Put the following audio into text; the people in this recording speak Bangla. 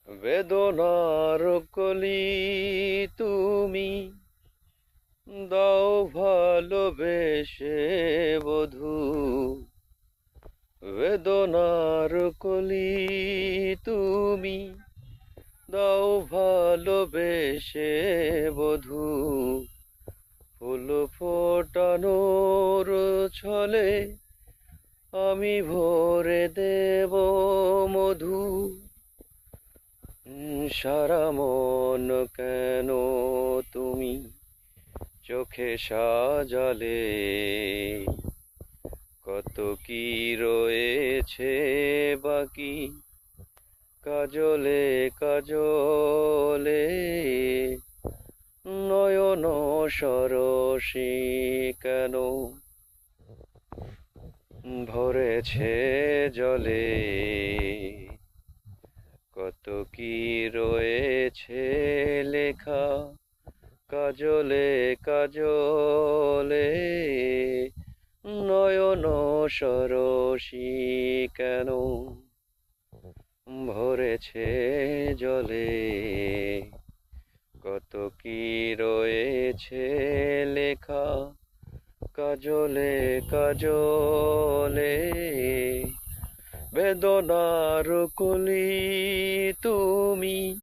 বেদনার কলি তুমি দাও ভালোবেসে বধূ। বেদনার কলি তুমি দাও ভালোবেসে বধূ। ফুল ফোটানোর ছলে আমি ভরে দেব মধু। সারা মন কেন তুমি চোখে সাজালে, কত কি রয়েছে বাকি কাজলে কাজলে। নয়ন সরসী কেন ভরেছে জলে, কত কি রয়েছে লেখা কাজলে কাজলে। নয়ন সরসী কেন ভরেছে জলে, কত কি রয়েছে লেখা কাজলে কাজলে। বেদনার কলি তুমি